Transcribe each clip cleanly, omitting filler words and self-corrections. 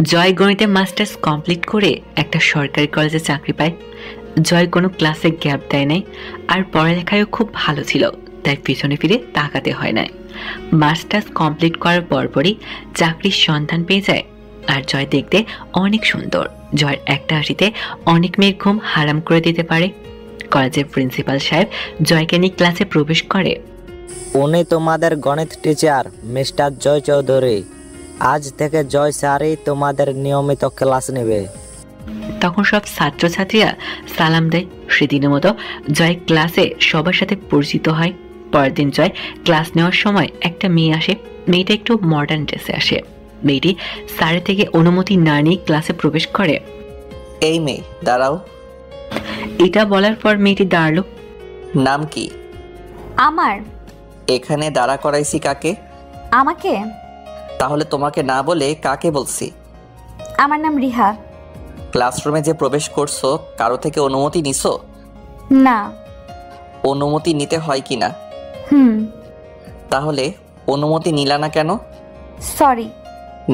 জয় গণিতে masters complete করে একটা সরকারি কলেজে চাকরি পায়। জয় কোনো ক্লাসে গ্যাপ দেয় নাই, আর পড়ালেখায়ও খুব ভালো ছিল, তাই পিছনে ফিরে তাকাতে হয় না। মাস্টার্স কমপ্লিট করার পরপরই চাকরির সন্ধান পেয়ে যায়। আর জয় দেখতে অনেক সুন্দর। জয়ের একটা হাসিতে অনেক মেয়ের ঘুম হারাম করে দিতে পারে। কলেজের প্রিন্সিপাল সাহেব জয়কে নিয়ে ক্লাসে প্রবেশ করে। উনি তোমাদের গণিত টিচার মিস্টার জয় চৌধুরী। আজ থেকে জয় স্যারই তোমাদের নিয়মিত ক্লাস নেবে। তখন সব ছাত্রছাত্রীরা সালাম দেয়। সেদিনের মতো জয় ক্লাসে সবার সাথে পরিচিত হয়। পরের দিন জয় ক্লাস নেওয়ার সময় একটা মেয়ে আসে। মেয়েটা একটু মডার্ন ড্রেসে আসে। মেয়েটি স্যারের থেকে অনুমতি না নিয়ে ক্লাসে প্রবেশ করে। এই মেয়ে দাঁড়াও। এটা বলার পর মেয়েটি দাঁড়ালো। নাম কি? আমার। এখানে দাঁড়া করাইছি কাকে? আমাকে? তাহলে তোমাকে না বলে কাকে বলছি? আমার নাম রিহা। ক্লাসরুমে যে প্রবেশ করছো কারো থেকে অনুমতি নিছো? না। অনুমতি নিতে হয় কি না? তাহলে অনুমতি নিলা না কেন? সরি।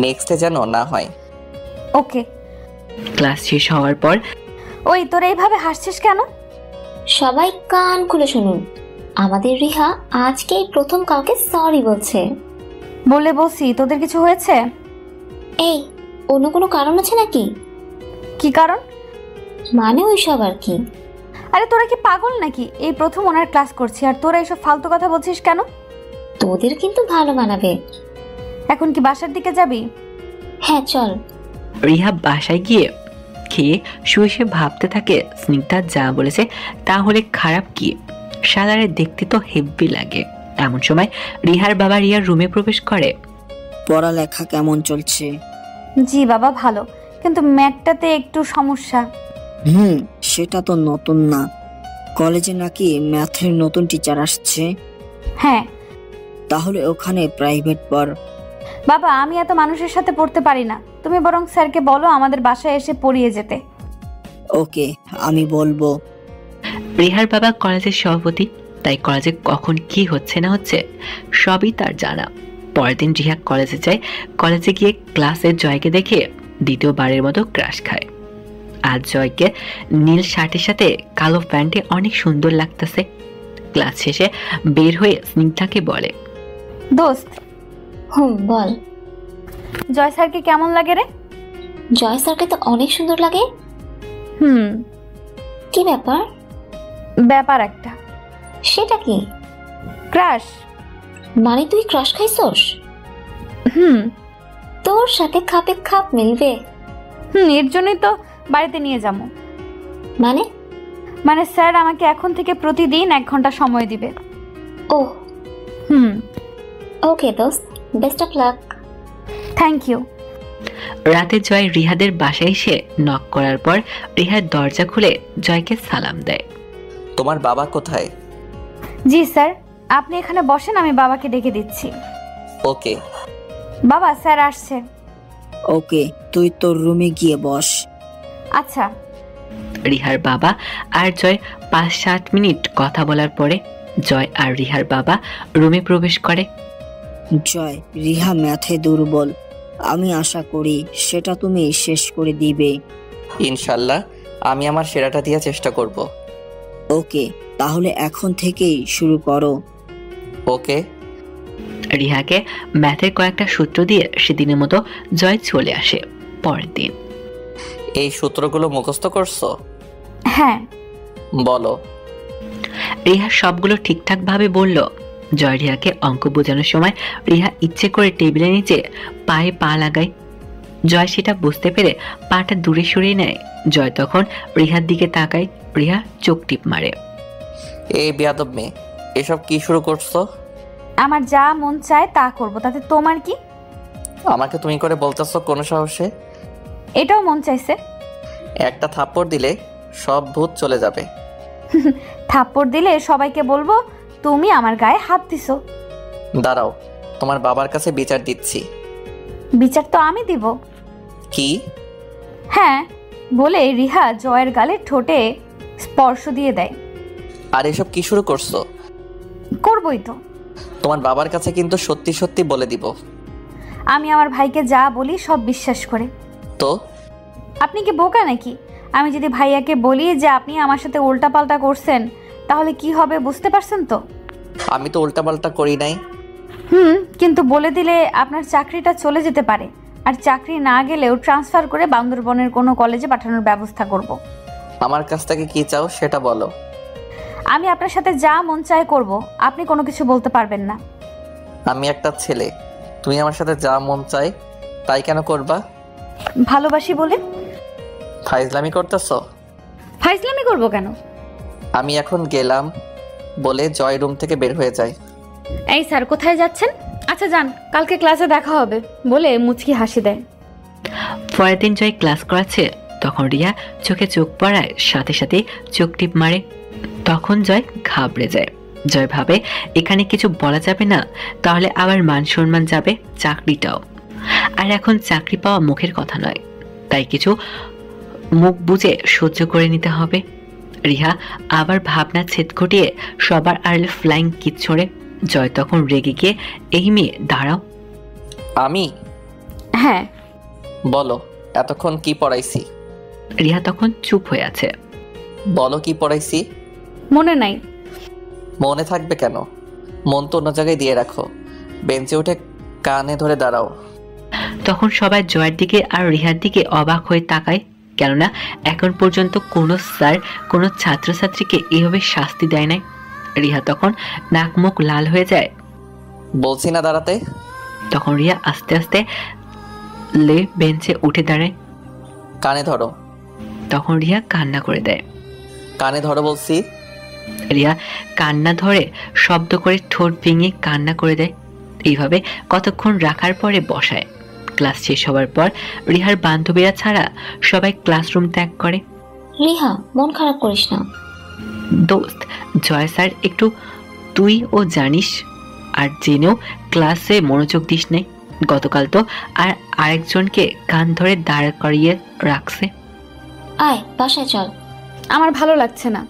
নেক্সটে যেন না হয়। ওকে। ক্লাস শেষ হওয়ার পর ওই তোরা এইভাবে হাসছিস কেন? সবাই কান খুলে শুনুন, আমাদের রিহা আজকেই প্রথম কাউকে সরি বলছে। বলে বলছি তোদের কিছু হয়েছে? এই, অন্য কোনো কারণ আছে নাকি? কি কারণ? মানে ওই সব আর কি। আরে তোরা কি পাগল নাকি? এই প্রথম ওনার ক্লাস করছি আর তোরা এইসব ফালতু কথা বলছিস কেন? তোদের কিন্তু ভালো মানাবে। এখন কি বাসার দিকে যাবি? হ্যাঁ চল। রিহা বাসায় গিয়ে খেয়ে শুয়ে শুয়ে ভাবতে থাকে, স্নিগ্ধা যা বলেছে তাহলে খারাপ কি? শালারে দেখতে তো হেব্বি লাগে। এমন সময় রিহার বাবা রিয়ার রুমে প্রবেশ করে। পড়ালেখা কেমন চলছে? জি বাবা ভালো, কিন্তু ম্যাথটাতে একটু সমস্যা। সেটা তো নতুন না। কলেজে নাকি ম্যাথের নতুন টিচার আসছে? হ্যাঁ। তাহলে ওখানে প্রাইভেট পড়। বাবা আমি এত মানুষের সাথে পড়তে পারি না, তুমি বরং স্যারকে বলো আমাদের বাসায় এসে পড়িয়ে যেতে। ওকে, আমি বলবো। রিহার বাবা কলেজের সভাপতি, তাই কলেজে কখন কি হচ্ছে না হচ্ছে সবই তার জানা। পরের দিন রিহা কলেজে যায়। কলেজে গিয়ে ক্লাসে জয়কে দেখে দ্বিতীয়বারের মতো ক্রাশ খায়। আজ জয়কে নীল শার্টের সাথে কালো প্যান্টে অনেক সুন্দর লাগতেছে। ক্লাস শেষে বের হয়ে স্নিগ্ধাকে বলে, দোস্ত। বল। জয় স্যারকে কেমন লাগে রে? জয় স্যারকে তো অনেক সুন্দর লাগে। কি ব্যাপার? ব্যাপার একটা। সেটা কি? ক্রাশ। মানে তুই ক্রাশ খাইছস? তোর সাথে খাপে খাপ মিলবে। এর জন্যই তো বাড়িতে নিয়ে যাবো। মানে স্যার আমাকে এখন থেকে প্রতিদিন 1 ঘন্টা সময় দিবে। ও ওকে দোস্ত, best of luck. Thank you. রাতে জয় রিহাদের বাসায় এসে নক করার পর রিহার দরজা খুলে জয়কে সালাম দেয়। তোমার বাবা কোথায়? জি স্যার, আপনি এখানে বসেন, আমি বাবাকে ডেকে দিচ্ছি। ওকে। বাবা স্যার আসছে। ওকে, তুই তোর রুমে গিয়ে বস। আচ্ছা। রিহার বাবা আর জয় 5-7 মিনিট কথা বলার পরে জয় আর রিহার বাবা রুমে প্রবেশ করে। জয়, রিহা ম্যাথে দুর্বল। আমি আশা করি সেটা তুমি শেষ করে দিবে। ইনশাল্লাহ আমি আমার সেরাটা দিয়ে চেষ্টা করব। ওকে, তাহলে এখন থেকেই শুরু করো। ওকে। রিহাকে ম্যাথের কয়েকটা সূত্র দিয়ে সেদিনের মতো জয় চলে আসে। পরের দিন এই সূত্রগুলো মুখস্থ করছো? হ্যাঁ। বলো। রিহা সবগুলো ঠিকঠাক ভাবে বলল। জয় রিহাকে অঙ্ক বোঝানোর সময় রিহা ইচ্ছে করে টেবিলের নিচে পায়ে পা লাগায়। জয় সেটা বুঝতে পেরে পাটা দূরে সরিয়ে নেয়। জয় তখন রিহার দিকে তাকায়। রিহা চোখ টিপ মারে। এই বেয়াদব মেয়ে, এসব কি শুরু করছো? আমার যা মন চায় তা করব, তাতে তোমার কি? আমাকে তুমি করে বলতেছো কোন সাহসে? এটাও মন চাইছে। একটা থাপ্পড় দিলে সব ভূত চলে যাবে। থাপ্পড় দিলে সবাইকে বলবো তুমি আমার গায়ে হাত দিছো। দাঁড়াও, তোমার বাবার কাছে বিচার দিচ্ছি। বিচার তো আমি দিব। কি? হ্যাঁ, বলে রিহা জয়ের গালে ঠোঁটে স্পর্শ দিয়ে দেয়। আর এসব কি শুরু করছো? করবই তো। তোমার বাবার কাছে কিন্তু সত্যি সত্যি বলে দিব। আমি আমার ভাইকে যা বলি সব বিশ্বাস করে। তো আপনি কি বোকা নাকি? আমি যদি ভাইয়াকে বলি যে আপনি আমার সাথে উল্টাপাল্টা করছেন তাহলে কি হবে বুঝতে পারছেন তো? আমি তো উল্টাপাল্টা করি নাই। কিন্তু বলে দিলে আপনার চাকরিটা চলে যেতে পারে, আর চাকরি না গেলেও ট্রান্সফার করে বান্দরবনের কোনো কলেজে পাঠানোর ব্যবস্থা করব। আমার কাছ থেকে কি চাও সেটা বলো। আমি আপনার সাথে যা মন চায় করব, আপনি কোনো কিছু বলতে পারবেন না। আমি একটা ছেলে, তুমি আমার সাথে যা মন চায় তাই কেন করবা? ভালোবাসি বলে। ফাইজলামি করতেছো? ফাইজলামি করব কেন? আমি এখন গেলাম বলে জয় রুম থেকে বের হয়ে যায়। এই স্যার কোথায় যাচ্ছেন? আচ্ছা যান, কালকে ক্লাসে দেখা হবে বলে মুচকি হাসি দেয়। পরের দিন জয় ক্লাস করাচ্ছে, তখন রিয়া চোখে চোখ পড়ায় সাথে সাথে চোখ টিপ মারে। তখন জয় ঘাবড়ে যায়। জয় ভাবে এখানে কিছু বলা যাবে না, তাহলে আবার মান সম্মান যাবে, চাকরিটাও। আর এখন চাকরি পাওয়া মুখের কথা নয়, তাই কিছু মুখ বুঝে সহ্য করে নিতে হবে। রিহা আবার ভাবনা ছেদ ঘটিয়ে সবার আড়ালে ফ্লাইং কিস ছড়ে। জয় তখন রেগে গিয়ে, এই মেয়ে দাঁড়াও। আমি? হ্যাঁ বলো এতক্ষণ কি পড়াইছি? রিহা তখন চুপ হয়ে আছে। বলো কি পড়াইছি? মনে নাই। মনে থাকবে কেন? মন তো অন্য জায়গায় দিয়ে রাখো। বেঞ্চে উঠে কানে ধরে দাঁড়াও। তখন সবাই জয়ের দিকে আর রিহার দিকে অবাক হয়ে তাকায়, কেননা এখন পর্যন্ত কোনো স্যার কোনো ছাত্রছাত্রীকে এভাবে শাস্তি দেয় নাই। রিহা তখন নাক মুখ লাল হয়ে যায়। বলছি না দাঁড়াতে। তখন রিয়া আস্তে আস্তে বেঞ্চে উঠে দাঁড়ায়। কানে ধরো। তখন রিয়া কান্না করে দেয়। কানে ধরো বলছি। রিয়া কান্না ধরে শব্দ করে ঠোঁট ভেঙে কান্না করে দেয়। এইভাবে কতক্ষণ রাখার পরে বসায়। ক্লাস শেষ হওয়ার পর রিহার বান্ধবীরা ছাড়া সবাই ক্লাসরুম ত্যাগ করে। রিহা মন খারাপ করিস না। দোস্ত, জয় স্যার একটু তুই ও জানিস, আর জেনেও ক্লাসে মনোযোগ দিস নেই। গতকাল তো আর আরেকজনকে কান ধরে দাঁড় করিয়ে রাখছে। আয় বাসায় চল। আমার ভালো লাগছে না।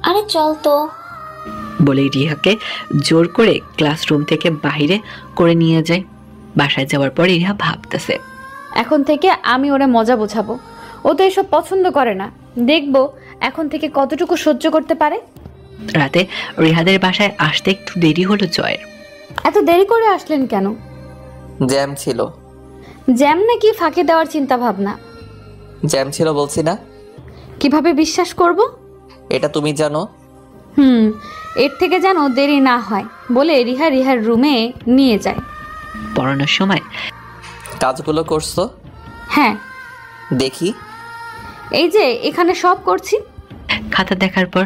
আরে চল তো। বলে রিহাকে জোর করে ক্লাসরুম থেকে বাইরে করে নিয়ে যায়। বাসায় যাওয়ার পর রিহা ভাবতেছে, এখন থেকে আমি ওরে মজা বোঝাবো। ও তো এসব পছন্দ করে না, দেখবো এখন থেকে কতটুকু সহ্য করতে পারে। রাতে রিহাদের বাসায় আসতে একটু দেরি হলো জয়ের। এত দেরি করে আসলেন কেন? জ্যাম ছিল। জ্যাম নাকি ফাঁকি দেওয়ার চিন্তা ভাবনা? জ্যাম ছিল বলছি না। কিভাবে বিশ্বাস করব? এটা তুমি জানো। এর থেকে যেন দেরি না হয় বলে রিহার রুমে নিয়ে যায়। পড়ানোর সময় কাজগুলো করছো? হ্যাঁ দেখি। এই যে এখানে সব করছি। খাতা দেখার পর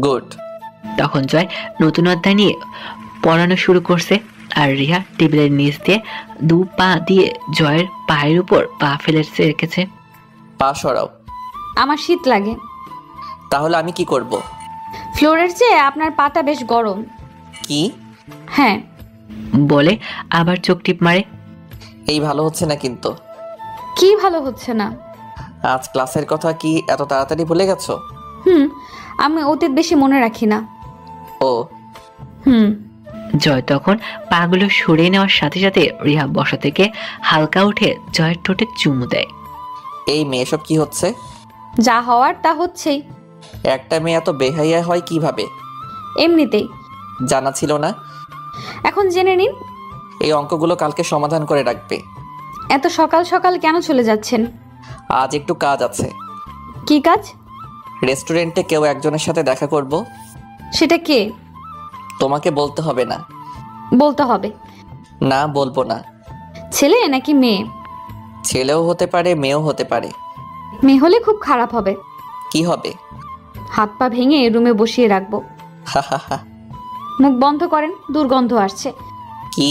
গুড। তখন জয় নতুন অধ্যায় নিয়ে পড়ানো শুরু করছে, আর রিহা টেবিলের নিচ দিয়ে দু পা দিয়ে জয়ের পায়ের উপর পা ফেলে রেখেছে। পা সরাও। আমার শীত লাগে। তাহলে আমি কি করব? ফ্লোরের চেয়ে আপনার পাটা বেশ গরম। কি? হ্যাঁ বলে আবার চোখ টিপ মারে। এই ভালো হচ্ছে না কিন্তু। কি ভালো হচ্ছে না? আজ ক্লাসের কথা কি এত তাড়াতাড়ি ভুলে গেছো? আমি অতীত বেশি মনে রাখি না। ও। জয় তখন পাগুলো সরিয়ে নেওয়ার সাথে সাথে রিহা বসা থেকে হালকা উঠে জয়ের ঠোঁটে চুমু দেয়। এই মেয়ে সব কি হচ্ছে? যা হওয়ার তা হচ্ছেই। একটা মেয়ে এত বেহাইয়া হয় কিভাবে? এমনিতেই। জানা ছিল না? এখন জেনে নিন। এই অঙ্কগুলো কালকে সমাধান করে রাখবে। এত সকাল সকাল কেন চলে যাচ্ছেন? আজ একটু কাজ আছে। কি কাজ? রেস্টুরেন্টে কেউ একজনের সাথে দেখা করব। সেটা কে? তোমাকে বলতে হবে না। বলতে হবে না, বলবো না। ছেলে নাকি মেয়ে? ছেলেও হতে পারে, মেয়েও হতে পারে। মেয়ে হলে খুব খারাপ হবে। কি হবে? হাত পা ভেঙে রুমে বসিয়ে রাখবো। মুখ বন্ধ করেন, দুর্গন্ধ আসছে। কি?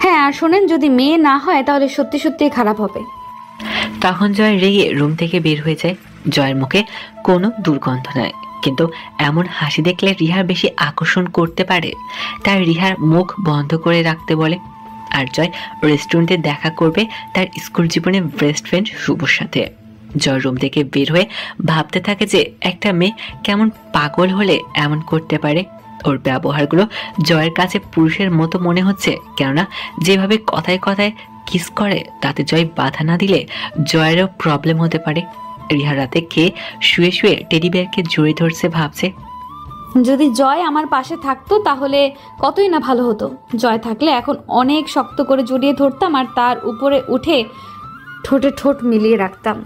হ্যাঁ, আর শোনেন, যদি মেয়ে না হয় তাহলে সত্যি সত্যি খারাপ হবে। তখন জয় রেগে রুম থেকে বের হয়ে যায়। জয়ের মুখে কোনো দুর্গন্ধ নাই, কিন্তু এমন হাসি দেখলে রিহার বেশি আকর্ষণ করতে পারে, তাই রিহার মুখ বন্ধ করে রাখতে বলে। আর জয় রেস্টুরেন্টে দেখা করবে তার স্কুল জীবনের বেস্ট ফ্রেন্ড শুভর সাথে। জয় রুম থেকে বের হয়ে ভাবতে থাকে যে একটা মেয়ে কেমন পাগল হলে এমন করতে পারে। ওর ব্যবহারগুলো জয়ের কাছে পুরুষের মতো মনে হচ্ছে, কেননা যেভাবে কথায় কথায় কিস করে তাতে জয় বাধা না দিলে জয়েরও প্রবলেম হতে পারে। রিহা রাতে খেয়ে শুয়ে শুয়ে টেডি বিয়ারকে জড়িয়ে ধরছে, ভাবছে যদি জয় আমার পাশে থাকতো তাহলে কতই না ভালো হতো। জয় থাকলে এখন অনেক শক্ত করে জড়িয়ে ধরতাম আর তার উপরে উঠে ঠোঁটে ঠোঁট মিলিয়ে রাখতাম,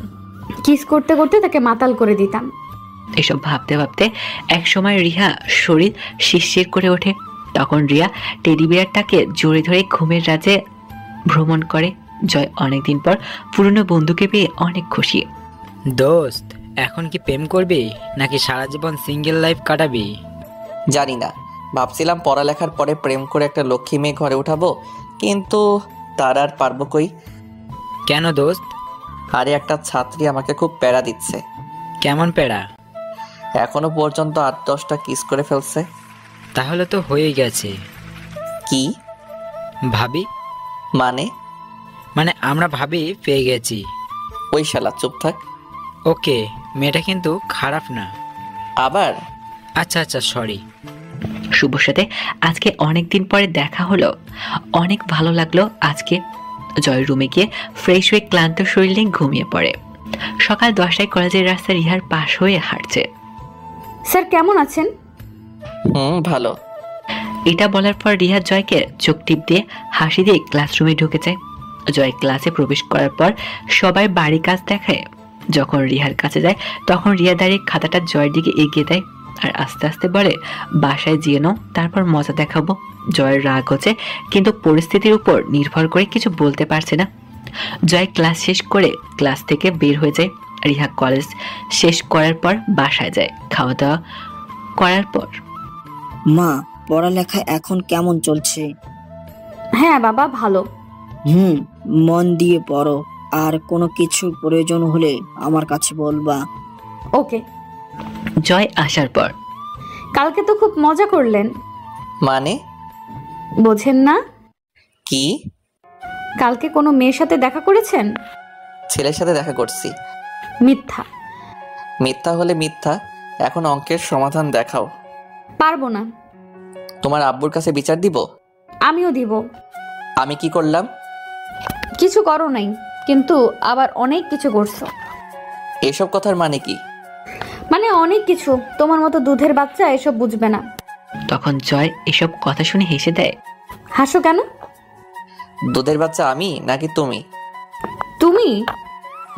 কিস করতে করতে তাকে মাতাল করে দিতাম। এসব ভাবতে ভাবতে এক সময় রিহা শরীর শিরশির করে ওঠে। তখন রিয়া টেডি বিয়ারটাকে জড়িয়ে ধরে ঘুমের রাজ্যে ভ্রমণ করে। জয় অনেকদিন পর পুরনো বন্ধুকে পেয়ে অনেক খুশি। দোস্ত, এখন কি প্রেম করবি নাকি সারা জীবন সিঙ্গেল লাইফ কাটাবি? জানি না, ভাবছিলাম পড়ালেখার পরে প্রেম করে একটা লক্ষ্মী মেয়ে ঘরে উঠাবো, কিন্তু তার আর পারবো কই। কেন দোস্ত? আরে একটা ছাত্রী আমাকে খুব প্যারা দিচ্ছে। কেমন প্যারা? এখনো পর্যন্ত 8-10টা কিস করে ফেলছে। তাহলে তো হয়ে গেছে। কি ভাবি? মানে আমরা ভাবি পেয়ে গেছি। ওই শালা চুপ থাক। ওকে, মেয়েটা কিন্তু খারাপ না। আবার? আচ্ছা আচ্ছা, সরি। শুভর সাথে আজকে অনেকদিন পরে দেখা হলো, অনেক ভালো লাগলো। আজকে জয় রুমে গিয়ে ফ্রেশ হয়ে ক্লান্ত শরীর নিয়ে ঘুমিয়ে পড়ে। সকাল 10টায় কলেজের রাস্তা রিহার পাশ হয়ে হাঁটছে। স্যার কেমন আছেন? ভালো। এটা বলার পর রিহা জয়কে চোখ টিপ দিয়ে হাসি দিয়ে ক্লাসরুমে ঢুকে যায়। জয় ক্লাসে প্রবেশ করার পর সবাই বাড়ি কাজ দেখায়। যখন রিহার কাছে যায় তখন রিয়া দাঁড়িয়ে খাতাটা জয়ের দিকে এগিয়ে দেয় আর আস্তে আস্তে বলে, বাসায় যেয়ে নাও, তারপর মজা দেখাবো। জয়ের রাগ হচ্ছে, কিন্তু পরিস্থিতির উপর নির্ভর করে কিছু বলতে পারছে না। জয় ক্লাস শেষ করে ক্লাস থেকে বের হয়ে যায়। রিহা কলেজ শেষ করার পর বাসায় যায়। খাওয়া দাওয়া করার পর, মা, পড়ালেখা এখন কেমন চলছে? হ্যাঁ বাবা, ভালো। মন দিয়ে পড়ো, আর কোনো কিছু প্রয়োজন হলে আমার কাছে বলবা। ওকে। জয় আসার পর, কালকে তো খুব মজা করলেন। মানে? বোঝেন না? কি? কালকে কোনো মেয়ের সাথে দেখা করেছেন? ছেলের সাথে দেখা করছি। মিথ্যা। মিথ্যা হলে মিথ্যা, এখন অঙ্কের সমাধান দেখাও। পারবো না। তোমার আব্বুর কাছে বিচার দিব? আমিও দিব। আমি কি করলাম? কিছু করো নাই, কিন্তু আবার অনেক কিছু করছো। এসব কথার মানে কি? মানে অনেক কিছু। তোমার মতো দুধের বাচ্চা এসব বুঝবে না। তখন জয় এসব কথা শুনে হেসে দেয়। হাসো কেন? দুধের বাচ্চা আমি নাকি তুমি? তুমি।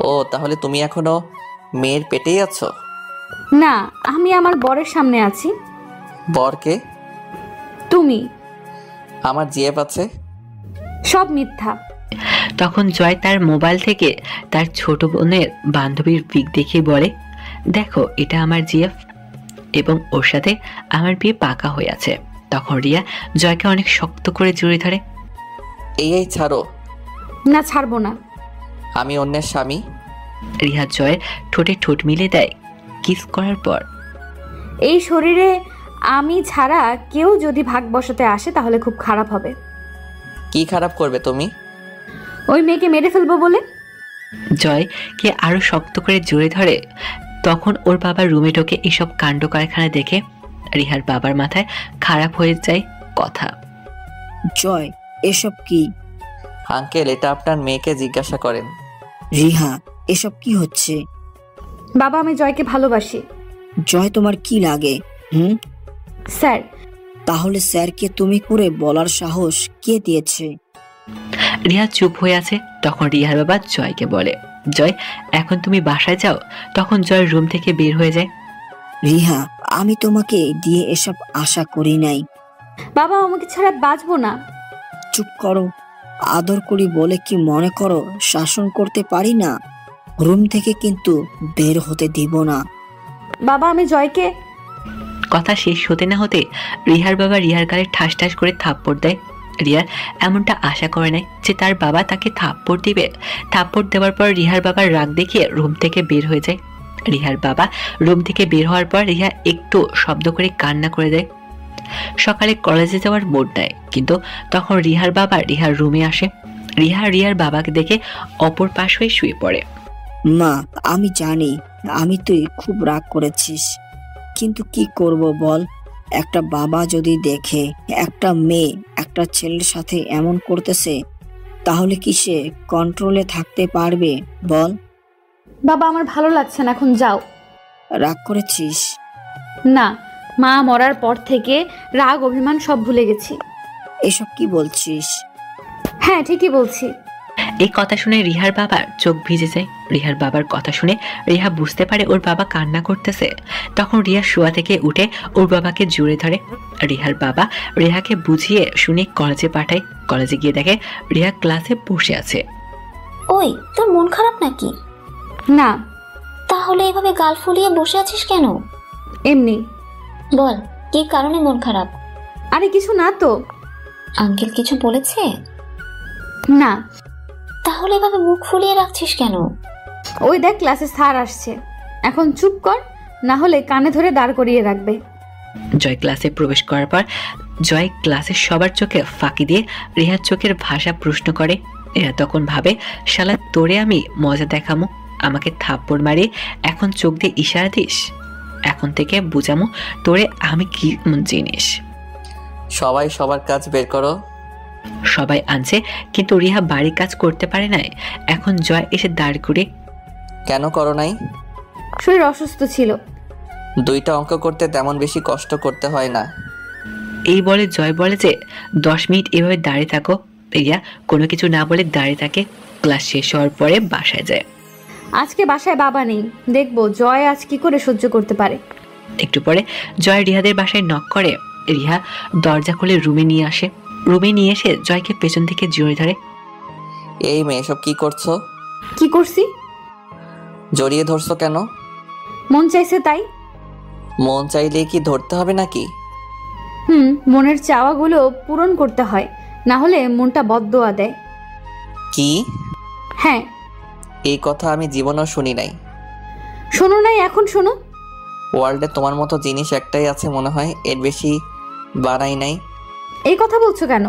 ও, তাহলে তুমি এখনো মেয়ের পেটেই আছো? না, আমি আমার বরের সামনে আছি। বরকে? তুমি। আমার জিএফ আছে। সব মিথ্যা। তখন জয় তার মোবাইল থেকে তার ছোট বোনের বান্ধবীর পিক দেখিয়ে বলে, দেখো এটা আমার জিএফ এবং ওর সাথে আমার বিয়ে পাকা হয়ে আছে। তখন রিয়া জয়কে অনেক শক্ত করে জড়িয়ে ধরে। এই ছাড়ো। না, ছাড়বো না। আমি অন্যের স্বামী। রিয়া জয়ের ঠোঁটে ঠোঁট মিলে দেয়। কিস করার পর, এই শরীরে আমি ছাড়া কেউ যদি ভাগ বসাতে আসে তাহলে খুব খারাপ হবে। কি খারাপ করবে তুমি? ওই মেয়েকে মেরে ফেলবো বলে। জয়কে আরো শক্ত করে জড়িয়ে ধরে। তখন ওর বাবার রুমে ঢোকে। এসব কাণ্ড কারখানা দেখে রিহার বাবার মাথায় খারাপ হয়ে যায় কথা। জয়, এসব কি? আঙ্কেল, এটা আপনার মেয়েকে জিজ্ঞাসা করেন। রিহা, এসব কি হচ্ছে? বাবা, আমি জয়কে ভালোবাসি। জয় তোমার কি লাগে? স্যার। তাহলে স্যারকে তুমি করে বলার সাহস কে দিয়েছে? রিয়া চুপ হয়ে আছে। তখন রিহার বাবা জয়কে বলে, জয় এখন তুমি বাসায় যাও। তখন জয় রুম থেকে বের হয়ে যায়। রিহা, আমি তোমাকে দিয়ে এসব আশা করি নাই। বাবা, আমাকে ছাড়া বাঁচবো না। চুপ করো। আদর করি বলে কি মনে করো শাসন করতে পারি না? রুম থেকে কিন্তু বের হতে দিব না। বাবা, আমি জয়কে। কথা শেষ হতে না হতে রিহার বাবা রিহার গালে ঠাস ঠাস করে থাপ্পড় দেয়। রিয়ার এমনটা আশা করে নাই যে তার বাবা তাকে থাপ্পড় দিবে। থাপ্পড় দেওয়ার পর রিহার বাবার রাগ দেখিয়ে রুম থেকে বের হয়ে যায়। রিহার বাবা রুম থেকে বের হওয়ার পর রিহা একটু শব্দ করে কান্না করে দেয়। সকালে কলেজে যাওয়ার মুড নেয়, কিন্তু তখন রিহার বাবা রিহার রুমে আসে। রিহা রিয়ার বাবাকে দেখে অপর পাশ হয়ে শুয়ে পড়ে। মা, আমি জানি তুই খুব রাগ করেছিস, কিন্তু কি করব বল? একটা বাবা যদি দেখে একটা মেয়ে একটা ছেলের সাথে এমন করতেছে, তাহলে কি সে কন্ট্রোলে থাকতে পারবে বল? বাবা আমার ভালো লাগছে না, এখন যাও। রাগ করেছিস? না, মা মরার পর থেকে রাগ অভিমান সব ভুলে গেছি। এসব কি বলছিস? হ্যাঁ ঠিকই বলছি। এই কথা শুনে রিহার বাবার চোখ ভিজে যায়। রিহার বাবার কথা শুনে রিহা বুঝতে পারে ওর বাবা কান্না করতেছে। তখন রিয়া শোয়া থেকে উঠে ওর বাবাকে জড়িয়ে ধরে। রিহার বাবা রিহাকে বুঝিয়ে শুনে কলেজে পাঠায়। কলেজে গিয়ে দেখে রিহা ক্লাসে বসে আছে। ওই তোর মন খারাপ নাকি? না। তাহলে এভাবে গাল ফুলিয়ে বসে আছিস কেন? এমনি। বল কি কারণে মন খারাপ? আরে কিছু না তো। আঙ্কেল কিছু বলেছে? না। তাহলে এভাবে মুখ ফুলিয়ে রাখছিস কেন? ওই দেখ ক্লাসে স্যার আসছে, এখন চুপ কর, না হলে কানে ধরে দাঁড় করিয়ে রাখবে। জয় ক্লাসে প্রবেশ করার পর জয় ক্লাসের সবার চোখে ফাঁকি দিয়ে রিহার চোখের ভাষা প্রশ্ন করে। এরা তখন ভাবে শালা তোরে আমি মজা দেখামো, আমাকে থাপ্পড় মারি এখন চোখ দিয়ে ইশারা দিস, এখন থেকে বুঝামো তোরে আমি কি জিনিস। সবাই সবার কাজ বের করো। সবাই আনছে কিন্তু রিহা বাড়ির কাজ করতে পারে নাই। এখন জয় এসে দাঁড় করে। কেন করো নাই? শরীর অসুস্থ ছিল। 2টা অঙ্ক করতে তেমন বেশি কষ্ট করতে হয় না। এই বলে জয় বলে যে 10 মিনিট এভাবে দাঁড়িয়ে থাকো। রিয়া কোনো কিছু না বলে দাঁড়িয়ে থাকে। ক্লাস শেষ হওয়ার পরে বাসায় যায়। আজকে বাসায় বাবা নেই, দেখবো জয় আজ কি করে সহ্য করতে পারে। একটু পরে জয় রিহাদের বাসায় নক করে। রিহা দরজা খুলে রুমে নিয়ে আসে। রুমে নিয়ে এসে জয়কে পেছন থেকে জড়িয়ে ধরে। এই মেয়ে সব কি করছো? কি করছি? জড়িয়ে ধরছো কেন? মন চাইছে তাই। মন চাইলে কি ধরতে হবে নাকি? মনের চাওয়াগুলো পূরণ করতে হয়, না হলে মনটা বদদোয়া দেয়। কি? হ্যাঁ। এই কথা আমি জীবনেও শুনি নাই। শোনো নাই, এখন শোনো। ওয়ার্ল্ডে তোমার মতো জিনিস একটাই আছে মনে হয়, এর বেশি বানাই নাই। এই কথা বলছো কেন?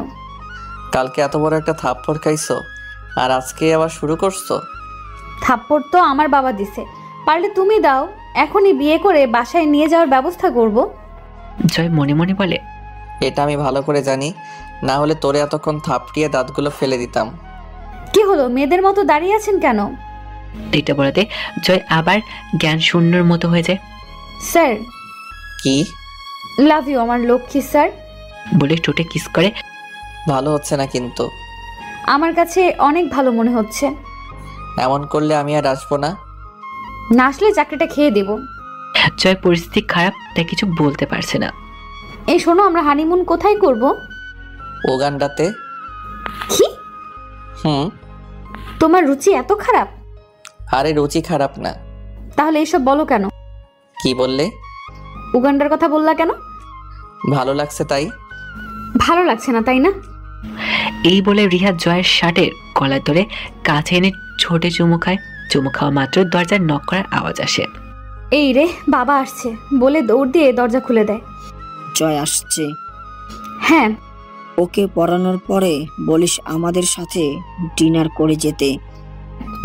কালকে এত বড় একটা থাপ্পড় খাইছো আর আজকে আবার শুরু করছো? থাপ্পড় তো আমার বাবা দিছে, পারলে তুমি দাও, এখনই বিয়ে করে বাসায় নিয়ে যাওয়ার ব্যবস্থা করব। জয় মনে মনে বলে, এটা আমি ভালো করে জানি, না হলে তোরে এতক্ষণ থাপড়িয়ে দাঁতগুলো ফেলে দিতাম। কি হলো, মেয়েদের মতো দাঁড়িয়ে আছেন কেন? এটা বলাতে জয় আবার জ্ঞান শূন্যর মতো হয়ে যায়। স্যার। কি? লাভ ইউ আমার লক্ষ্মী স্যার। বলে ঠোঁটে কিস করে। ভালো হচ্ছে না কিন্তু। আমার কাছে অনেক ভালো মনে হচ্ছে। এমন করলে আমি আর আসবো না। না আসলে চাকরিটা খেয়ে দেব। জয় পরিস্থিতি খারাপ, তাই কিছু বলতে পারছে না। এই শোনো, আমরা হানিমুন কোথায় করব? উগান্ডাতে। কি? তোমার রুচি এত খারাপ? আরে রুচি খারাপ না। তাহলে এসব বলো কেন? কি বললে? উগান্ডার কথা বললা কেন? ভালো লাগছে তাই। ভালো লাগছে না তাই না? এই বলে রিহা জয়ের শার্টের গলায় ধরে কাছে এনে ছোটে চুমু খায়। চুমু খাওয়া মাত্র দরজার নক করার আওয়াজ আসে। এই রে, বাবা আসছে বলে দৌড় দিয়ে দরজা খুলে দেয়। জয় আসছে? হ্যাঁ। ওকে পড়ানোর পরে বলিস আমাদের সাথে ডিনার করে যেতে।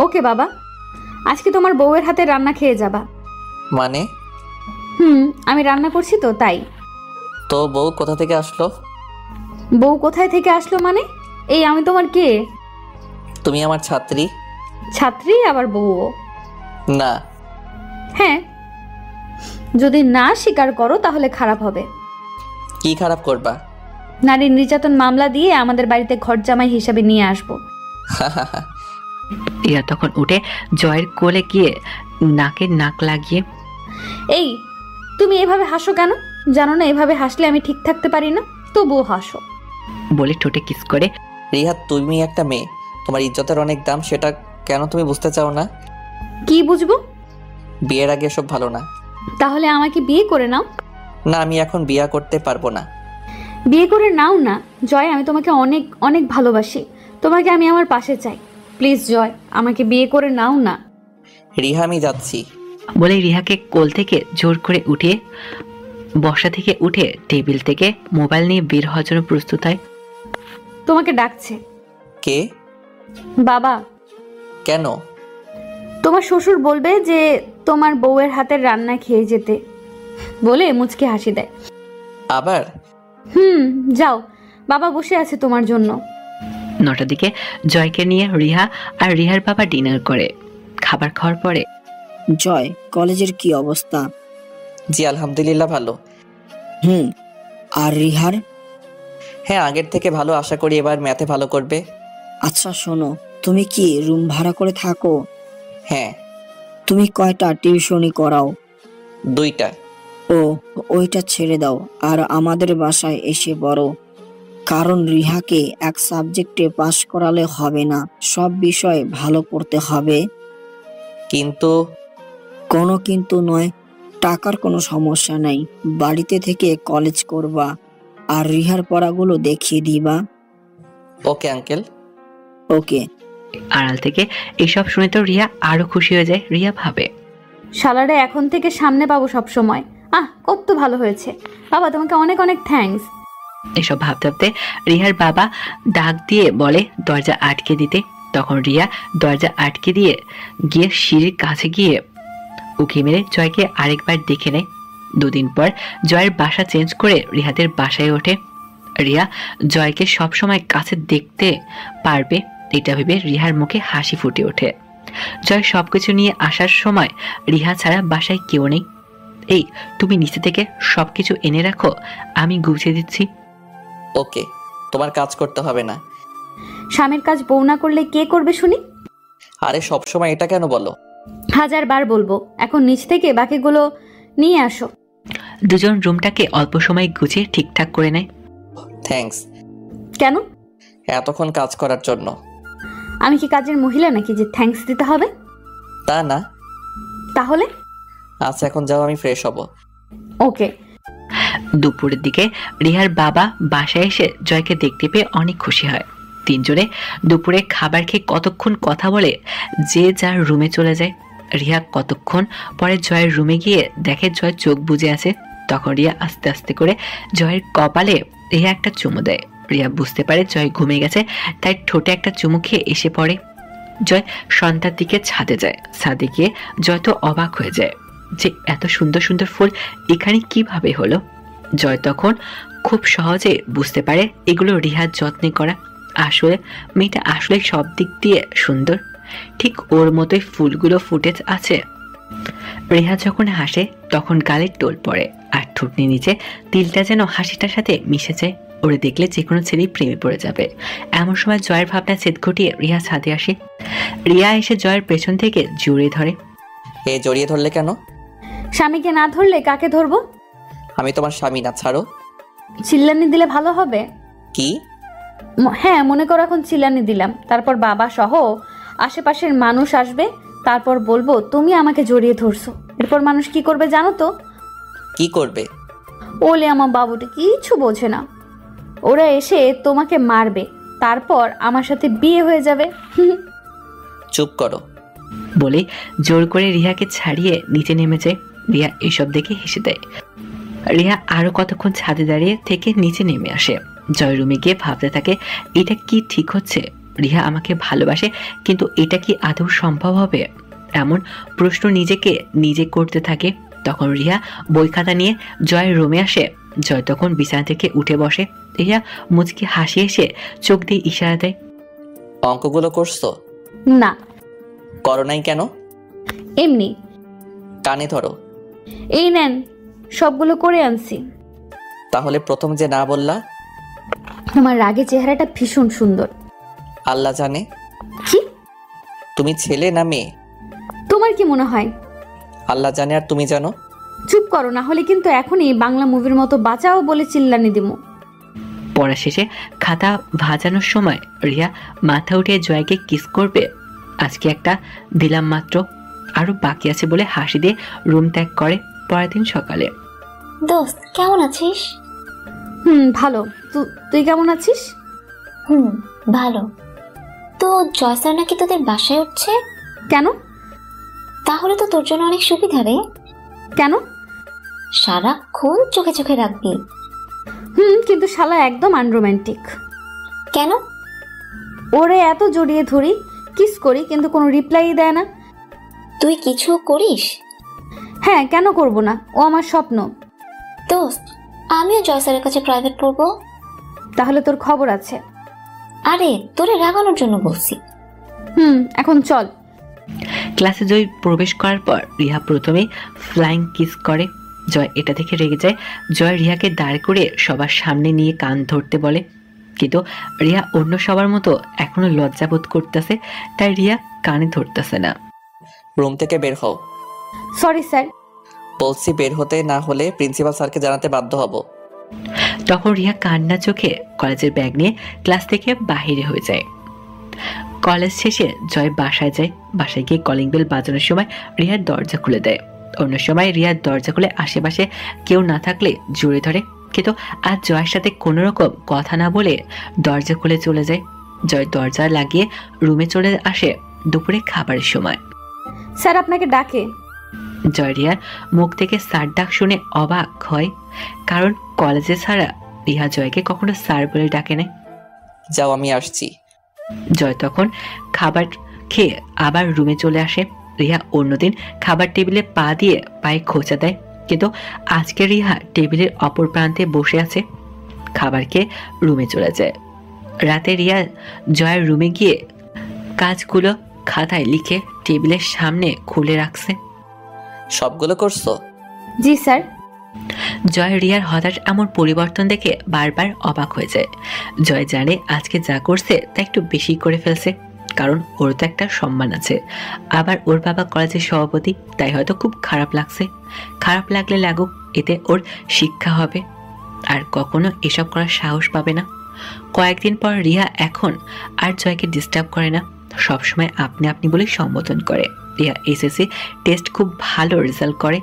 ওকে বাবা, আজকে তোমার বউয়ের হাতে রান্না খেয়ে যাবা। মানে? আমি রান্না করছি তো তাই। তো বউ কোথা থেকে আসলো? বউ কোথায় থেকে আসলো মানে? এই আমি তোমার কে? তুমি আমার ছাত্রী। ছাত্রী আবার বউও? না। হ্যাঁ, যদি না স্বীকার করো তাহলে খারাপ হবে। কি খারাপ করবা? নারী নির্যাতন মামলা দিয়ে আমাদের বাড়িতে ঘর জামাই হিসাবে নিয়ে আসবো। ইয়া তখন উঠে জয়ের কোলে গিয়ে নাকে নাক লাগিয়ে। এই তুমি এভাবে হাসো কেন? জানো না এভাবে হাসলে আমি ঠিক থাকতে পারি না, তবুও হাসো। বলে ঠোঁটে কিস করে। রিহা তুমি একটা মেয়ে, তোমার ইজ্জতের অনেক দাম, সেটা কেন তুমি বুঝতে চাও না? কি বুঝবো? বিয়ের আগে সব ভালো না। তাহলে আমাকে বিয়ে করে নাও। না, আমি এখন বিয়ে করতে পারবো না। বিয়ে করে নাও না জয়, আমি তোমাকে অনেক অনেক ভালোবাসি, তোমাকে আমি আমার পাশে চাই। প্লিজ জয়, আমাকে বিয়ে করে নাও না। রিহা আমি যাচ্ছি। বলে রিহাকে কোল থেকে জোর করে উঠিয়ে বসা থেকে উঠে টেবিল থেকে মোবাইল নিয়ে বের হওয়ার জন্য প্রস্তুত হয়। তোমাকে ডাকছে। কে? বাবা। কেন? তোমার শ্বশুর বলবে যে তোমার বউয়ের হাতের রান্না খেয়ে যেতে, বলে মুচকে হাসি দেয়। আবার? যাও, বাবা বসে আছে তোমার জন্য। 9টার দিকে জয়কে নিয়ে রিহা আর রিহার বাবা ডিনার করে। খাবার খাওয়ার পরে জয়, কলেজের কি অবস্থা? জি আলহামদুলিল্লাহ ভালো। আর রিহার? হ্যাঁ আগের থেকে ভালো, আশা করি এবার ম্যাথে ভালো করবে। আচ্ছা শোনো, তুমি কি রুম ভাড়া করে থাকো? হ্যাঁ। তুমি কয়টা টিউশনি করাও? 2টা। ও, ওইটা ছেড়ে দাও আর আমাদের বাসায় এসে পড়ো। কারণ রিহাকে এক সাবজেক্টে পাশ করালে হবে না, সব বিষয় ভালো করতে হবে। কিন্তু কোনো কিন্তু নয়, টাকার কোনো সমস্যা নাই, বাড়িতে থেকে কলেজ করবা আর রিহার পড়াগুলো দেখিয়ে দিবা। Okay uncle. ওকে। আড়াল থেকে এসব শুনে তো রিয়া আরো খুশি হয়ে যায়। রিয়া ভাবে, শালারে এখন থেকে সামনে পাবো সব সময়। কত ভালো হয়েছে বাবা, তোমাকে অনেক অনেক থ্যাঙ্কস। এসব ভাবতে ভাবতে রিহার বাবা ডাক দিয়ে বলে দরজা আটকে দিতে। তখন রিয়া দরজা আটকে দিয়ে গিয়ে সিঁড়ির কাছে গিয়ে উকি মেরে জয়কে আরেকবার দেখে নেয়। 2 দিন পর জয়ের বাসা চেঞ্জ করে রিহাদের বাসায় ওঠে। রিয়া জয়কে সবসময় কাছে দেখতে পারবে এটা ভেবে রিহার মুখে হাসি ফুটে ওঠে। জয় সবকিছু নিয়ে আসার সময় রিহা ছাড়া বাসায় কেউ নেই। এই তুমি নিচে থেকে সবকিছু এনে রাখো, আমি গুছিয়ে দিচ্ছি। ওকে, তোমার কাজ করতে হবে না। স্বামীর কাজ বউ না করলে কে করবে শুনি? আরে সবসময় এটা কেন বলো? 1000 বার বলবো, এখন নিচ থেকে বাকিগুলো নিয়ে আসো। দুজন রুমটাকে অল্প সময় গুছিয়ে ঠিকঠাক করে নেয়। থ্যাঙ্কস। কেন? এতক্ষণ কাজ করার জন্য। আমি কি কাজের মহিলা নাকি যে থ্যাঙ্কস দিতে হবে? তা না। তাহলে? আচ্ছা এখন যাও, আমি ফ্রেশ হব। ওকে। দুপুরের দিকে রিহার বাবা বাসায় এসে জয়কে দেখতে পেয়ে অনেক খুশি হয়। 3 জনে দুপুরে খাবার খেয়ে কতক্ষণ কথা বলে যে যার রুমে চলে যায়। রিহা কতক্ষণ পরে জয়ের রুমে গিয়ে দেখে জয় চোখ বুজে আছে। তখন রিয়া আস্তে আস্তে করে জয়ের কপালে রিয়া একটা চুমু দেয়। রিয়া বুঝতে পারে জয় ঘুমিয়ে গেছে, তাই ঠোঁটে একটা চুমু খেয়ে এসে পড়ে। জয় সন্ধ্যার দিকে ছাদে যায়। ছাদে গিয়ে জয় তো অবাক হয়ে যায় যে এত সুন্দর সুন্দর ফুল এখানে কিভাবে হলো। জয় তখন খুব সহজে বুঝতে পারে এগুলো রিহার যত্নে করা। আসলে মেয়েটা আসলে সব দিক দিয়ে সুন্দর, ঠিক ওর মতোই ফুলগুলো ফুটে আছে। রিহা যখন হাসে তখন গালে টোল পড়ে আর ঠুটনি নিচে তিলটা যেন হাসিটার সাথে মিশে যায়। ওরে দেখলে যে কোনো ছেলেই প্রেমে পড়ে যাবে। এমন সময় জয়ের ভাবনা ছেদ ঘটিয়ে রিয়া ছাদে আসে। রিয়া এসে জয়ের পেছন থেকে জড়িয়ে ধরে। জড়িয়ে ধরলে কেন? স্বামীকে না ধরলে কাকে ধরবো? আমি তোমার স্বামী না, ছাড়ো। চিল্লানি দিলে ভালো হবে? কি? হ্যাঁ, মনে করো এখন চিল্লানি দিলাম, তারপর বাবা সহ আশেপাশের মানুষ আসবে, তারপর বলবো তুমি আমাকে জড়িয়ে ধরছো। এরপর মানুষ কি করবে জানো তো? কি করবে? ওলে আমার বাবুটি কিছু বোঝে না, ওরা এসে তোমাকে মারবে, তারপর আমার সাথে বিয়ে হয়ে যাবে। চুপ করো বলে জোর করে রিহাকে ছাড়িয়ে নিচে নেমে যায়। রিয়া এসব দেখে হেসে দেয়। রিয়া আরো কতক্ষণ ছাদে দাঁড়িয়ে থেকে নিচে নেমে আসে। জয় রুমে গিয়ে ভাবতে থাকে এটা কি ঠিক হচ্ছে? রিহা আমাকে ভালোবাসে, কিন্তু এটা কি আদৌ সম্ভব হবে? এমন প্রশ্ন নিজেকে নিজে করতে থাকে। তখন রিয়া বই খাতা নিয়ে জয়ের রুমে আসে। জয় তখন বিছানা থেকে উঠে বসে। রিয়া মুচকি হাসি এসে চোখ দিয়ে ইশারা দেয়। অঙ্কগুলো করছো? না। করো নাই কেন? এমনি। কানে ধরো। এই নেন, সবগুলো করে আনছি। তাহলে প্রথম যে না বললা? তোমার রাগে চেহারাটা ভীষণ সুন্দর। আল্লাহ জানে। কি? তুমি ছেলে না মেয়ে? তোমার কি মনে হয়? আল্লাহ জানে আর তুমি জানো। চুপ করো, না হলে কিন্তু এখনই বাংলা মুভির মতো বাঁচাও বলে চিল্লানি দিমু। পড়া শেষে খাতা ভাজানোর সময় রিয়া মাথা উঠিয়ে জয়কে কিস করবে। আজকে একটা দিলাম মাত্র, আরো বাকি আছে বলে হাসি দিয়ে রুম ত্যাগ করে। পরের দিন সকালে। দোস্ত কেমন আছিস? ভালো। তুই কেমন আছিস? ভালো। তো জয় স্যার নাকি তোদের বাসায় উঠছে? কেন? তাহলে তো তোর জন্য অনেক সুবিধা রে। কেন? সারাক্ষণ চোখে চোখে রাখবি। কিন্তু শালা একদম আনরোম্যান্টিক। কেন? ওরে এত জড়িয়ে ধরি, কিস করি, কিন্তু কোনো রিপ্লাই দেয় না। তুই কিছু করিস? হ্যাঁ, কেন করব না, ও আমার স্বপ্ন। দোস্ত আমিও জয় স্যারের কাছে প্রাইভেট পড়বো। তাহলে তোর খবর আছে। আরে তোরে রাগানোর জন্য বলছি। এখন চল। ক্লাসে জয় প্রবেশ করার পর রিহা প্রথমেই ফ্লাইং কিস করে। জয় এটা দেখে রেগে যায়। জয় রিহাকে দাঁড় করে সবার সামনে নিয়ে কান ধরতে বলে, কিন্তু রিয়া অন্য সবার মতো এখনো লজ্জাবোধ করতেছে, তাই রিয়া কানে ধরতেছে না। রুম থেকে বের হও। Sorry sir. বলছি বের হতে, না হলে প্রিন্সিপাল স্যারকে জানাতে বাধ্য হব। তখন রিয়া কান্না চোখে কলেজের ব্যাগ নিয়ে ক্লাস থেকে বাহিরে হয়ে যায়। কলেজ শেষে জয় বাসায় যায়। বাসায় গিয়ে কলিং বেল বাজানোর সময় রিয়ার দরজা খুলে দেয়। অন্য সময় রিয়ার দরজা খুলে আশেপাশে কেউ না থাকলে জোরে ধরে, কিন্তু আজ জয়ের সাথে কোনো রকম কথা না বলে দরজা খুলে চলে যায়। জয় দরজা লাগিয়ে রুমে চলে আসে দুপুরে খাবারের সময়। স্যার আপনাকে ডাকে। জয় রিয়ার মুখ থেকে স্যার ডাক শুনে অবাক হয়, কারণ কলেজে ছাড়া রিয়া জয়কে কখনো স্যার বলে ডাকে না। যাও, আমি আসছি। জয় তখন খাবার খেয়ে আবার রুমে চলে আসে। রিয়া অন্যদিন খাবার টেবিলে পা দিয়ে পায়ে খোঁচা দেয়, কিন্তু আজকে রিয়া টেবিলের অপর প্রান্তে বসে আছে। খাবার খেয়ে রুমে চলে যায়। রাতে রিয়া জয়ের রুমে গিয়ে কাজগুলো খাতায় লিখে টেবিলের সামনে খুলে রাখছে। সবগুলো করছো? জি স্যার। জয় রিয়ার হঠাৎ এমন পরিবর্তন দেখে বারবার অবাক হয়ে যায়। জয় জানে আজকে যা করছে তা একটু বেশি করে ফেলছে, কারণ ওর তো একটা সম্মান আছে, আবার ওর বাবা কলেজের সভাপতি, তাই হয়তো খুব খারাপ লাগছে। খারাপ লাগলে লাগুক, এতে ওর শিক্ষা হবে, আর কখনো এসব করার সাহস পাবে না। কয়েকদিন পর রিয়া এখন আর জয়কে ডিস্টার্ব করে না, সবসময় আপনি আপনি বলে সম্বোধন করে। রিয়া এসএসসি টেস্ট খুব ভালো রেজাল্ট করে,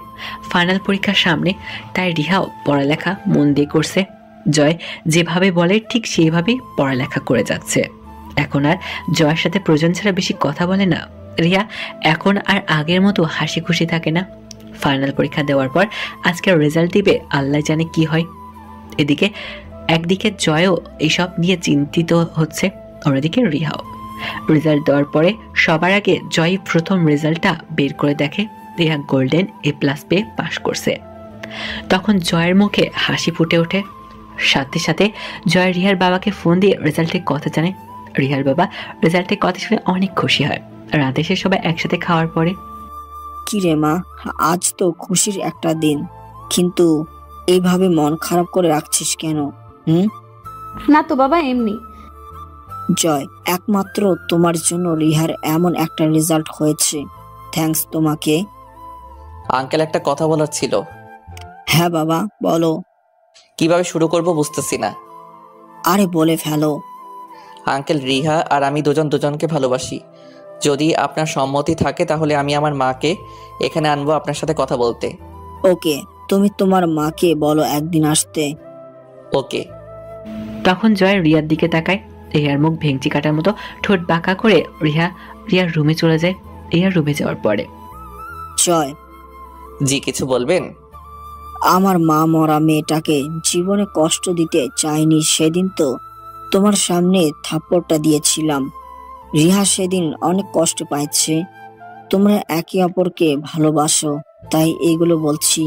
ফাইনাল পরীক্ষার সামনে, তাই রিহাও পড়ালেখা মন দিয়ে করছে। জয় যেভাবে বলে ঠিক সেইভাবেই পড়ালেখা করে যাচ্ছে। এখন আর জয়ের সাথে প্রয়োজন ছাড়া বেশি কথা বলে না। রিয়া এখন আর আগের মতো হাসি খুশি থাকে না। ফাইনাল পরীক্ষা দেওয়ার পর আজকে রেজাল্ট দিবে, আল্লাহ জানে কি হয়। এদিকে একদিকে জয়ও এসব নিয়ে চিন্তিত হচ্ছে, অন্যদিকে রিহাও। রেজাল্ট দেওয়ার পরে সবার আগে জয় প্রথম রেজাল্টটা বের করে দেখে রিয়া গোল্ডেন A+ পেয়ে পাশ করছে। তখন জয়ের মুখে হাসি ফুটে ওঠে। সাথে সাথে জয় রিহার বাবাকে ফোন দিয়ে রেজাল্টের কথা জানে। রিহার বাবা রেজাল্টের কথা শুনে অনেক খুশি হয়। রাতে সে সবাই একসাথে খাওয়ার পরে, কি রে মা, আজ তো খুশির একটা দিন, কিন্তু এইভাবে মন খারাপ করে রাখছিস কেন? না তো বাবা, এমনি। জয়, একমাত্র তোমার জন্য রিহার এমন একটা রেজাল্ট হয়েছে। থ্যাঙ্কস তোমাকে। আঙ্কেল, একটা কথা বলার ছিল। হ্যাঁ বাবা, বলো। কিভাবে শুরু করব বুঝতেছি না। আরে বলে ফেলো। আঙ্কেল, রিহা আর আমি দুজনকে ভালোবাসি। যদি আপনার সম্মতি থাকে তাহলে আমি আমার মাকে এখানে আনবো আপনার সাথে কথা বলতে। ওকে, তুমি তোমার মাকে বলো একদিন আসতে। ওকে। তখন জয় রিয়ার দিকে তাকায়। রিয়ার মুখ ভেঙচি কাটার মতো, ঠোঁট বাঁকা করে রিয়ার রুমে চলে যায়। রিয়ার রুমে যাওয়ার পরে, জয়, জি কিছু বলবেন? আমার মা মরা মেয়েটাকে জীবনে কষ্ট দিতে চাইনি। সেদিন তো তোমার সামনে থাপ্পড়টা দিয়েছিলাম। রিহা সেদিন অনেক কষ্ট পাচ্ছে। তোমরা একে অপরকে ভালোবাসো, তাই এগুলো বলছি।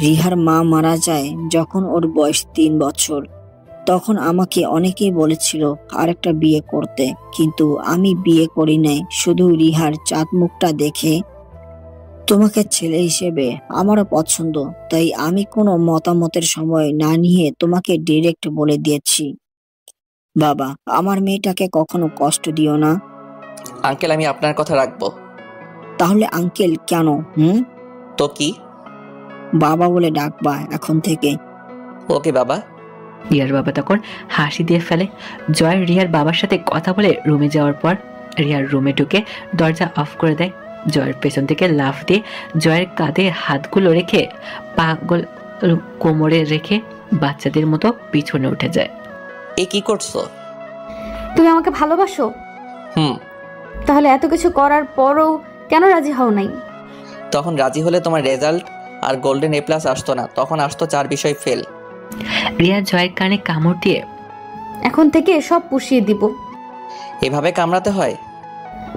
রিহার মা মারা যায় যখন ওর বয়স 3 বছর। তখন আমাকে অনেকেই বলেছিল আরেকটা বিয়ে করতে, কিন্তু আমি বিয়ে করি নাই। শুধু রিহার চাঁদ মুখটা দেখে তোমাকে ছেলে হিসেবে আমারও পছন্দ, তাই আমি কোনো মতামতের সময় না নিয়ে তোমাকে ডিরেক্ট বলে দিয়েছি। বাবা, আমার মেয়েটাকে কখনো কষ্ট দিও না। আঙ্কেল, আমি আপনার কথা রাখবো। তাহলে আঙ্কেল কেন? তো কি? বাবা বলে ডাকবা এখন থেকে। ওকে বাবা। রিয়ার বাবা তখন হাসি দিয়ে ফেলে। জয় রিয়ার বাবার সাথে কথা বলে রুমে যাওয়ার পর রিয়ার রুমে ঢুকে দরজা অফ করে দেয়। জয়ের পেছন থেকে লাফ দিয়ে জয়ের কাঁধে হাতগুলো রেখে পাগল কোমরে রেখে বাচ্চাদের মতো পিছনে উঠে যায়। এ কি করছো? তুমি আমাকে ভালোবাসো? তাহলে এত কিছু করার পরও কেন রাজি হও নাই? তখন রাজি হলে তোমার রেজাল্ট আর গোল্ডেন A+ আসতো না, তখন আসতো 4 বিষয় ফেল। রিয়া জয়ের কানে কামড় দিয়ে, এখন থেকে সব পুষিয়ে দিব। এভাবে কামড়াতে হয়?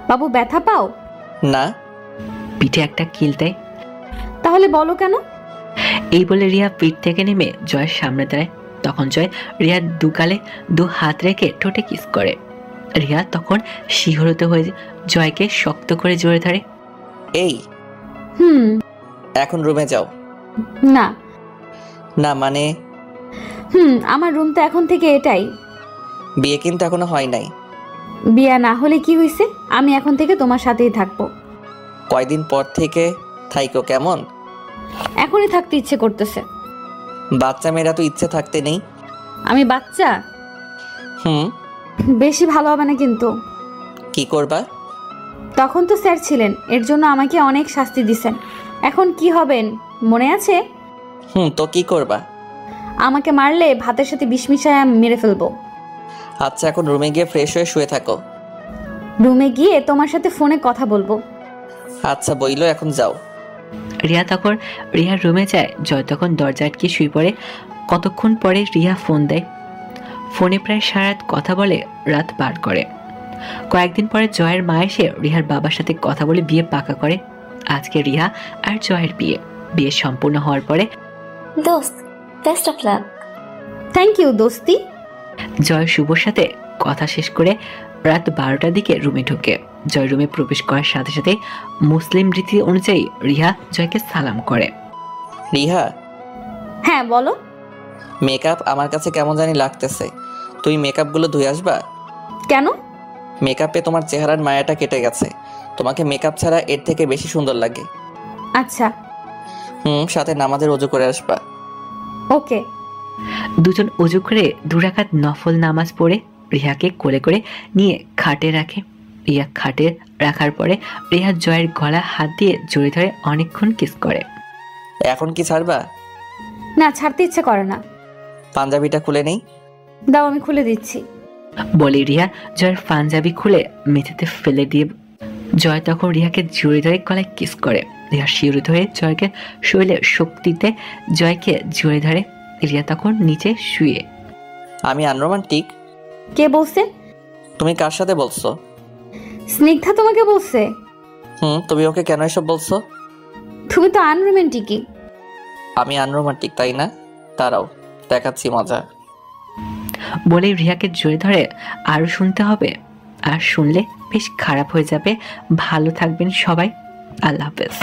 বাবু ব্যথা পাও? না। পিঠে একটা কিল দেয়। তাহলে বলো কেন? এই বলে রিয়া পিঠ থেকে নেমে জয়ের সামনে দাঁড়ায়। তখন জয় রিয়ার দুগালে দু হাত রেখে ঠোঁটে কিস করে। রিয়া তখন শিহরিত হয়ে জয়কে শক্ত করে জড়িয়ে ধরে। এই হুম। এখন রুমে যাও। না। না মানে? আমার রুম তো এখন থেকে এটাই। বিয়ে কিন্তু এখনো হয় নাই। বিয়া না হলে কি হয়েছে, আমি এখন থেকে তোমার সাথেই থাকবো। কয়দিন পর থেকে থাইকো, কেমন? এখনই থাকতে ইচ্ছে করতেছে। বাচ্চা মেয়েরা তো ইচ্ছে থাকতে নেই। আমি বাচ্চা? বেশি ভালো হবে না কিন্তু। কি করবা? তখন তো স্যার ছিলেন, এর জন্য আমাকে অনেক শাস্তি দিছেন। এখন কি হবেন মনে আছে? তো কি করবা? আমাকে মারলে ভাতের সাথে বিষ মিশায় মেরে ফেলবো। আচ্ছা, এখন রুমে গিয়ে ফ্রেশ হয়ে শুয়ে থাকো। রুমে গিয়ে তোমার সাথে ফোনে কথা বলবো। আচ্ছা বইলো, এখন যাও। রিয়া তখন রিয়ার রুমে যায়। জয় তখন দরজা আটকে শুয়ে পড়ে। কতক্ষণ পরে রিয়া ফোন দেয়। ফোনে প্রায় সারা রাত কথা বলে রাত পার করে। কয়েকদিন পরে জয়ের মা এসে রিহার বাবার সাথে কথা বলে বিয়ে পাকা করে। আজকে রিয়া আর জয়ের বিয়ে সম্পূর্ণ হওয়ার পরে দোস্ত, best of luck. Thank you দোস্তি। জয় শুভর সাথে কথা শেষ করে রাত 12টার দিকে রুমে ঢোকে। জয় রুমে প্রবেশ করার সাথে সাথে মুসলিম রীতি অনুযায়ী রিহা জয়কে সালাম করে। রিহা। হ্যাঁ বলো। মেকআপ আমার কাছে কেমন জানি লাগতেছে, তুই মেকআপগুলো ধুয়ে আসবা? কেন? মেকআপে তোমার চেহারার মায়াটা কেটে গেছে, তোমাকে মেকআপ ছাড়া এর থেকে বেশি সুন্দর লাগে। আচ্ছা। সাথে নামাজের ওযু করে আসবা। ওকে। দুজন ওযু করে 2 রাকাত নফল নামাজ পড়ে রিহাকে কোলে করে নিয়ে খাটে রাখে। রিয়া খাটে রাখার পরে রিহা জয়ের গলা হাত দিয়ে জড়িয়ে ধরে অনেকক্ষণ কিস করে। এখন কি ছাড়বা? না, ছাড়তে ইচ্ছে করে না। পাঞ্জাবিটা খুলে নেই। দাও, আমি খুলে দিচ্ছি। বলে রিয়া জয়ের পাঞ্জাবি খুলে মেঝেতে ফেলে দিয়ে জয় তখন রিহাকে জড়িয়ে ধরে গলায় কিস করে। রিয়া শিহরিত হয়ে জয়কে শরীরে শক্তিতে জয়কে জড়িয়ে ধরে। রিয়া তখন নিচে শুয়ে। আমি আনরোমান্টিক? কে বলছে? তুমি কার সাথে বলছো? স্নিগ্ধা তোমাকে বলছে? তুমি ওকে কেন এসব বলছো? তুমি তো আনরোমান্টিকই। আমি আনরোমান্টিক তাই না? দাঁড়াও, দেখাচ্ছি মজা। বলে রিয়াকে জড়িয়ে ধরে। আরো শুনতে হবে, আর শুনলে বেশ খারাপ হয়ে যাবে। ভালো থাকবেন সবাই, আল্লাহ হাফেজ।